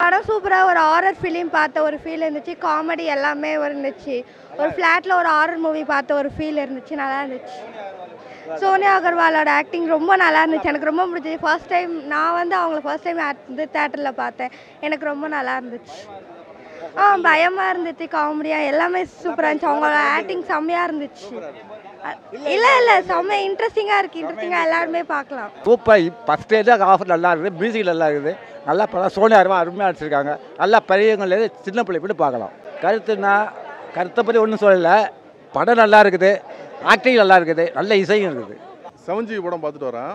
படம் சூப்பராக ஒரு ஹாரர் ஃபிலிம் பார்த்த ஒரு ஃபீல் இருந்துச்சு. காமெடி எல்லாமே இருந்துச்சு. ஒரு ஃப்ளாட்டில் ஒரு ஹாரர் மூவி பார்த்த ஒரு ஃபீல் இருந்துச்சு. நல்லா இருந்துச்சு. சோனியா அகர்வாலோட ஆக்டிங் ரொம்ப நல்லா இருந்துச்சு. எனக்கு ரொம்ப பிடிச்சிது. ஃபர்ஸ்ட் டைம் நான் அவங்கள ஃபர்ஸ்ட் டைம் வந்து தேட்டரில் பார்த்தேன். எனக்கு ரொம்ப நல்லா இருந்துச்சு. பயமாக இருந்துச்சு. காமெடியாக எல்லாமே சூப்பராக இருந்துச்சு. அவங்களோட ஆக்டிங் செம்மையாக இருந்துச்சு. இல்லை செம்ம இன்ட்ரெஸ்டிங்காக இருக்குது. இன்ட்ரெஸ்டிங்காக எல்லாருமே பார்க்கலாம். சூப்பர். ஃபஸ்ட் டே தான் ஆஃபர் நல்லா இருக்குது. மியூசிக் நல்லா இருக்குது. நல்லா படம் சோனியா அருமையாக நடிச்சிருக்காங்க. நல்லா பெரியவங்களே சின்ன பிள்ளை போய்ட்டு பார்க்கலாம். கருத்தை பற்றி ஒன்றும் சொல்லலை. படம் நல்லா இருக்குது. ஆக்டிங் நல்லா இருக்குது. நல்ல இசையும் இருக்குது. 7G படம் பார்த்துட்டு வரேன்.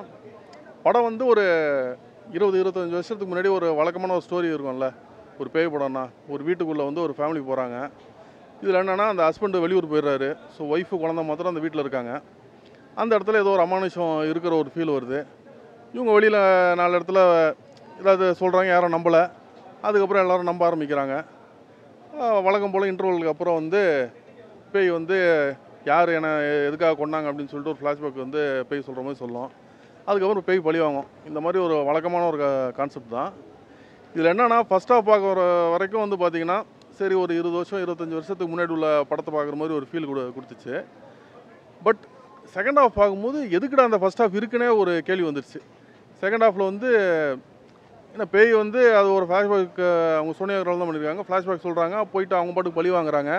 படம் வந்து ஒரு 20-25 வருஷத்துக்கு முன்னாடி ஒரு வழக்கமான ஒரு ஸ்டோரி இருக்கும்ல. ஒரு பேய் படம்னா ஒரு வீட்டுக்குள்ளே வந்து ஒரு ஃபேமிலி போகிறாங்க. இதில் என்னென்னா அந்த ஹஸ்பண்டு வெளியூர் போயிடுறாரு. ஸோ ஒய்ஃபு குழந்தை மாத்திரம் அந்த வீட்டில் இருக்காங்க. அந்த இடத்துல ஏதோ ஒரு அமானுஷம் இருக்கிற ஒரு ஃபீல் வருது. இவங்க வெளியில் 4 இடத்துல ஏதாவது சொல்கிறாங்க, யாரும் நம்பலை. அதுக்கப்புறம் எல்லோரும் நம்ப ஆரம்பிக்கிறாங்க. வழக்கம் போல் இன்டர்வலுக்கு அப்புறம் வந்து பேய் வந்து யார் என்னை எதுக்காக கொண்டாங்க அப்படின்னு சொல்லிட்டு ஒரு ஃப்ளாஷ்பேக் வந்து பேய் சொல்கிற மாதிரி சொல்லும். அதுக்கப்புறம் பேய் பழி வாங்கும். இந்த மாதிரி ஒரு வழக்கமான ஒரு கான்செப்ட் தான். இதில் என்னென்னா ஃபஸ்ட் ஹாஃப் பார்க்குற வரைக்கும் வந்து பார்த்திங்கன்னா சரி ஒரு 20 வருஷம் 25 வருஷத்துக்கு முன்னாடி உள்ள படத்தை பார்க்குற மாதிரி ஒரு ஃபீல் கொடுத்துச்சு. பட் செகண்ட் ஹாஃப் பார்க்கும்போது எதுக்குடா அந்த ஃபஸ்ட் ஹாஃப் இருக்குன்னே ஒரு கேள்வி வந்துடுச்சு. செகண்ட் ஹாஃபில் வந்து ஏன்னா பேய் வந்து அது ஒரு ஃப்ளாஷ்பேக் அவங்க சோனியா அகர்வால் தான் பண்ணியிருக்காங்க. ஃப்ளாஷ்பேக் சொல்கிறாங்க, போயிட்டு அவங்க பாட்டுக்கு பழி வாங்குறாங்க.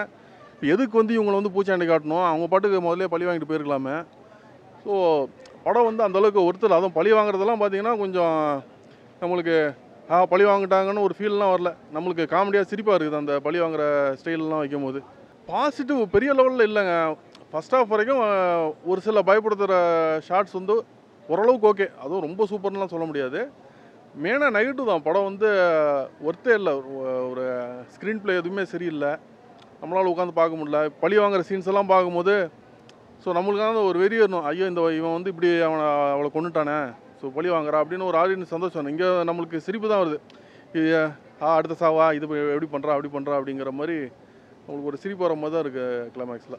இப்போ எதுக்கு வந்து இவங்களை வந்து பூச்சாண்டி காட்டணும்? அவங்க பாட்டுக்கு முதல்ல பழி வாங்கிட்டு போயிருக்கலாமே. ஸோ படம் வந்து அந்தளவுக்கு ஒருத்தர் அதுவும் பழி வாங்குறதெல்லாம் பார்த்திங்கன்னா கொஞ்சம் நம்மளுக்கு பழி வாங்கிட்டாங்கன்னு ஒரு ஃபீல்லாம் வரல. நம்மளுக்கு காமெடியாக சிரிப்பாக இருக்குது அந்த பழி வாங்குகிற ஸ்டைல்லாம் வைக்கும் போது. பாசிட்டிவ் பெரிய லெவலில் இல்லைங்க. ஃபஸ்ட் ஹாஃப் வரைக்கும் ஒரு சில பயப்படுத்துகிற ஷார்ட்ஸ் வந்து ஓரளவுக்கு ஓகே. அதுவும் ரொம்ப சூப்பர்லாம் சொல்ல முடியாது. மெயினாக நெகட்டிவ் தான். படம் வந்து ஒர்த்தே இல்லை. ஒரு ஸ்க்ரீன் ப்ளே எதுவுமே சரியில்லை. நம்மளால் உட்காந்து பார்க்க முடியல. பழி வாங்குகிற சீன்ஸ் எல்லாம் பார்க்கும்போது ஸோ நம்மளுக்கான ஒரு வெறி வரணும். ஐயோ இவன் வந்து இப்படி அவளை கொண்டுட்டானே, ஸோ பழி வாங்குறா அப்படின்னு ஒரு ஆடியன்ஸ் சந்தோஷம். இங்கே நம்மளுக்கு சிரிப்பு தான் வருது. அடுத்த சாவா இது எப்படி பண்ணுறா அப்படி பண்ணுறா அப்படிங்கிற மாதிரி நம்மளுக்கு ஒரு சிரிப்பு வர மாதிரி தான் இருக்குது கிளைமேக்ஸில்.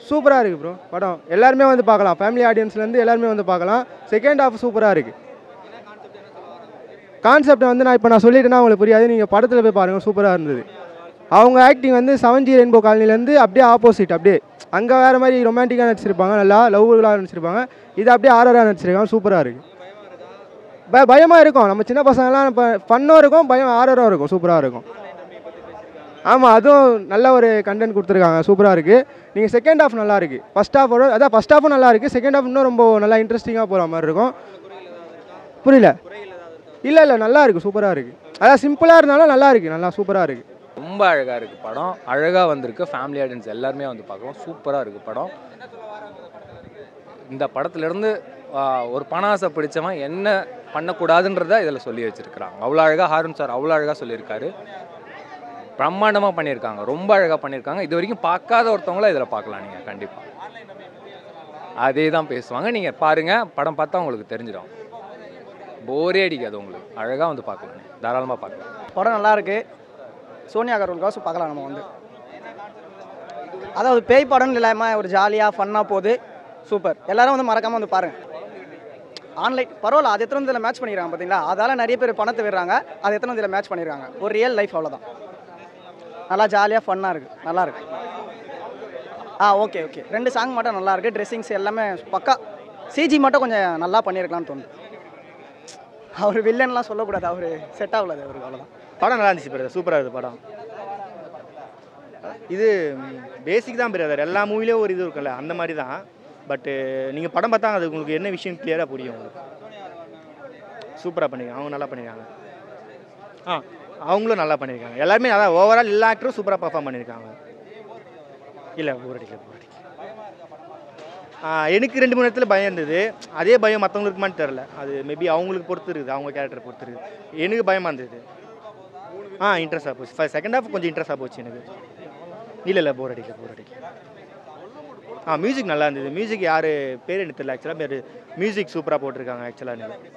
சூப்பராக இருக்குது ப்ரோ படம். எல்லாருமே வந்து பார்க்கலாம். ஃபேமிலி ஆடியன்ஸ்லேருந்து எல்லாருமே வந்து பார்க்கலாம். செகண்ட் ஹாஃப் சூப்பராக இருக்குது. கான்செப்டை வந்து நான் சொல்லிட்டேன்னா அவங்களுக்கு புரியாது. நீங்கள் படத்தில் போய் பாருங்கள். சூப்பராக இருந்தது. அவங்க ஆக்டிங் வந்து 7G ரெயின்போ காலனிலேருந்து அப்படியே ஆப்போசிட். அப்படியே அங்கே வேறு மாதிரி ரொமான்டிக்காக நடிச்சிருப்பாங்க. நல்லா லவ்லாக நடிச்சிருப்பாங்க. இது அப்படியே ஆர்ஆராக நடிச்சிருக்காங்க. சூப்பராக இருக்குது. பயமாக இருக்கும். நம்ம சின்ன பசங்கள்லாம் இப்போ ஃபன்னும் இருக்கும், பயம் ஆர்ஆரும் இருக்கும். சூப்பராக இருக்கும். ஆமாம், அதுவும் நல்ல ஒரு கண்டென்ட் கொடுத்துருக்காங்க. சூப்பராக இருக்குது. நீங்கள் செகண்ட் ஹாஃப் நல்லா இருக்குது. ஃபஸ்ட் ஹாஃபும் நல்லா இருக்குது. செகண்ட் ஹாஃப் இன்னும் ரொம்ப நல்லா இன்ட்ரெஸ்டிங்காக போகிற மாதிரி இருக்கும். புரியல? இல்லை நல்லா இருக்குது. சூப்பராக இருக்குது. அதான் சிம்பிளாக இருந்தாலும் நல்லா இருக்குது. நல்லா சூப்பராக இருக்குது. ரொம்ப அழகாக இருக்குது படம். அழகாக வந்திருக்கு. ஃபேமிலி ஆடியன்ஸ் எல்லாருமே வந்து பார்க்கலாம். சூப்பராக இருக்குது படம். இந்த படத்துலேருந்து ஒரு பணாசை பிடிச்சவன் என்ன பண்ணக்கூடாதுன்றதை இதில் சொல்லி வச்சுருக்கிறாங்க. அவ்வளோ அழகாக ஹாரூன் சார் அவ்வளோ அழகாக சொல்லியிருக்காரு. பிரம்மாண்டமாக பண்ணியிருக்காங்க. ரொம்ப அழகாக பண்ணியிருக்காங்க. இது வரைக்கும் பார்க்காத ஒருத்தவங்கள இதில் பார்க்கலாம். நீங்கள் கண்டிப்பாக அதே தான் பேசுவாங்க. நீங்கள் பாருங்கள், படம் பார்த்தா உங்களுக்கு தெரிஞ்சிடும். போரே அடிக்காது உங்களுக்கு. அழகாக வந்து பார்க்கலாம். தாராளமாக பார்க்கலாம். படம் நல்லாயிருக்கு. சோனியா அகர்வாலுக்காக பார்க்கலாம். நம்ம வந்து அதாவது பேய் படம்னு இல்லாமல் ஒரு ஜாலியாக ஃபன்னாக போகுது. சூப்பர். எல்லோரும் வந்து மறக்காமல் வந்து பாருங்கள். ஆன்லைன் பரவாயில்ல. அது எத்தனை இதில் மேட்ச் பண்ணிடுறாங்க பார்த்தீங்களா? அதால் நிறைய பேர் பணத்தை விடுறாங்க. அது எத்தனை இதில் மேட்ச் பண்ணிடுறாங்க. ஒரு ரியல் லைஃப் அவ்வளோதான். நல்லா ஜாலியாக ஃபன்னாக இருக்குது. நல்லாயிருக்கு. ஓகே 2 சாங் மட்டும் நல்லாயிருக்கு. ட்ரெஸ்ஸிங்ஸ் எல்லாமே பக்கா. சிஜி மட்டும் கொஞ்சம் நல்லா பண்ணியிருக்கலாம்னு தோணுது. அவர் வில்லன்லாம் சொல்லக்கூடாது. அவர் செட் ஆகல அவருக்கு. அவ்வளோதான். படம் நல்லா இருந்துச்சு பிரதர். சூப்பராக இருக்குது படம். இது பேசிக் தான் பிரதர். எல்லா மூவிலையும் ஒரு இது இருக்குல்ல, அந்த மாதிரி தான். பட்டு நீங்கள் படம் பார்த்தா அது உங்களுக்கு என்ன விஷயம் கிளியராக புரியும். உங்களுக்கு சூப்பராக பண்ணியிருக்காங்க. அவங்க நல்லா பண்ணியிருக்காங்க. அவங்களும் நல்லா பண்ணியிருக்காங்க. எல்லாருமே அதான் ஓவரால் எல்லா ஆக்டரும் சூப்பராக பர்ஃபார்ம் பண்ணியிருக்காங்க. இல்லை போர் அடிக்கல. எனக்கு 2-3 இடத்துல பயம் இருந்தது. அதே பயம் மற்றவங்களுக்கு இருக்குமான்னு தெரில. அது மேபி அவங்களுக்கு பொறுத்து இருக்குது. அவங்க கேரக்டர் பொறுத்து இருக்குது. எனக்கு பயமாக இருந்தது. இன்ட்ரெஸ்டாக போச்சு. செகண்ட் ஹாஃப் கொஞ்சம் இன்ட்ரெஸ்டாக போச்சு எனக்கு. இல்லை போர் அடிக்கல. மியூசிக் நல்லா இருந்தது. மியூசிக் யார் பேர் எனக்கு தெரியல. ஆக்சுவலாக பேர் மியூசிக் சூப்பராக போட்டிருக்காங்க. ஆக்சுவலாக எனக்கு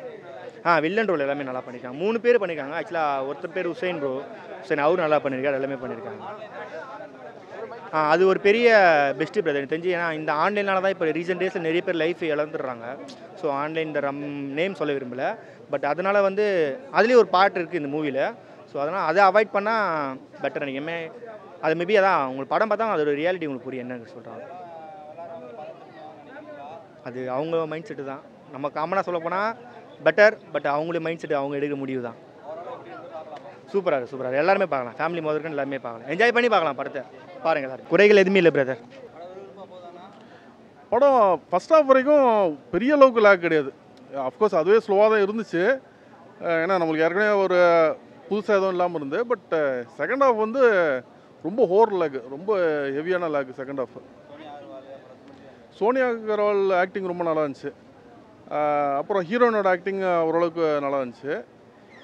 வில்லன் ரோல் எல்லாமே நல்லா பண்ணியிருக்காங்க. 3 பேர் பண்ணியிருக்காங்க. ஆக்சுவலாக ஒருத்தர் பேர் ஹுசைன் அவரும் நல்லா பண்ணியிருக்காரு. எல்லாமே பண்ணியிருக்காங்க. அது ஒரு பெரிய பெஸ்ட்டு பிரதர் எனக்கு தெரிஞ்சு. ஏன்னா இந்த ஆன்லைனால தான் இப்போ ரீசெண்ட் டேஸில் நிறைய பேர் லைஃப் இழந்துடுறாங்க. ஸோ ஆன்லைன் இந்த நேம் சொல்ல விரும்பலை. பட் அதனால் வந்து அதுலேயும் ஒரு பாட்டு இருக்குது இந்த மூவியில். ஸோ அதனால் அதை அவாய்ட் பண்ணால் பெட்டர் நினைக்கிறேன். அது மேபி அதான் உங்களுக்கு படம் பார்த்தா அதோட ரியாலிட்டி உங்களுக்கு புரியும் என்னன்னு சொல்கிறாங்க. அது அவங்க மைண்ட் செட்டு தான். நம்ம காமனாக சொல்ல போனால் பெட்டர், பட் அவங்களுடைய மைண்ட் செட்டு அவங்க எடுக்கிற முடிவு தான். சூப்பராக இருக்குது, சூப்பராக எல்லாருமே பார்க்கலாம், ஃபேமிலி முதற்கொண்டு எல்லாருமே பார்க்கலாம், என்ஜாய் பண்ணி பார்க்கலாம் படத்தை. பாருங்கள் எல்லாரும், குறைகள் எதுவுமே இல்லை பிரதர். படம் ஃபஸ்ட் ஹாஃப் வரைக்கும் பெரிய அளவுக்கு லேக் கிடையாது. அஃப்கோர்ஸ் அதுவே ஸ்லோவாக தான் இருந்துச்சு. ஏன்னா நம்மளுக்கு ஏற்கனவே ஒரு புதுசாக எதுவும் இல்லாமல் இருந்து. பட் செகண்ட் ஹாஃப் வந்து ரொம்ப ஹோர் லேக், ரொம்ப ஹெவியான lag second half. Sonia Agarwal acting ரொம்ப நல்லா இருந்துச்சு. அப்புறம் ஹீரோயினோட ஆக்டிங் ஓரளவுக்கு நல்லா இருந்துச்சு.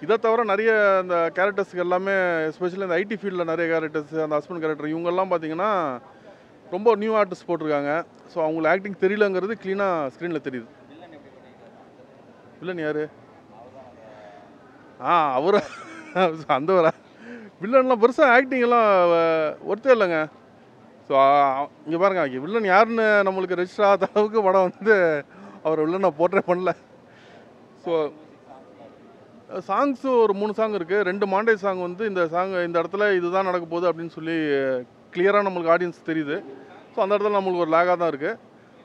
இதை தவிர நிறைய அந்த கேரக்டர்ஸுக்கு எல்லாமே, எஸ்பெஷலி இந்த ஐடி ஃபீல்டில் நிறைய கேரக்டர்ஸ், அந்த ஹஸ்பண்ட் கேரக்டர் இவங்கெல்லாம் பார்த்தீங்கன்னா ரொம்ப நியூ ஆர்டிஸ்ட் போட்டிருக்காங்க. ஸோ அவங்களுக்கு ஆக்டிங் தெரியலங்கிறது க்ளீனாக ஸ்க்ரீனில் தெரியுது. வில்லன் யார்? அவர் அந்த வர வில்லன்லாம் பெருசாக ஆக்டிங் எல்லாம் ஒருத்தே இல்லைங்க. ஸோ இங்கே பாருங்கள், வில்லன் யாருன்னு நம்மளுக்கு ரெஜிஸ்டர் ஆகாத அளவுக்கு படம் வந்து அவர் வில்லனை போர்ட்ரே பண்ணல. ஸோ சாங்ஸு ஒரு 3 சாங் இருக்குது. 2 மாண்டேஜ் சாங் வந்து இந்த இடத்துல இதுதான் நடக்க போகுது அப்படின்னு சொல்லி கிளியராக நம்மளுக்கு ஆடியன்ஸ் தெரியுது. ஸோ அந்த இடத்துல நம்மளுக்கு ஒரு லேகாக தான் இருக்குது.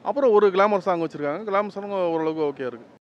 அப்புறம் ஒரு கிளாமர் சாங் வச்சுருக்காங்க. கிளாமர் சாங் ஓரளவுக்கு ஓகே இருக்குது.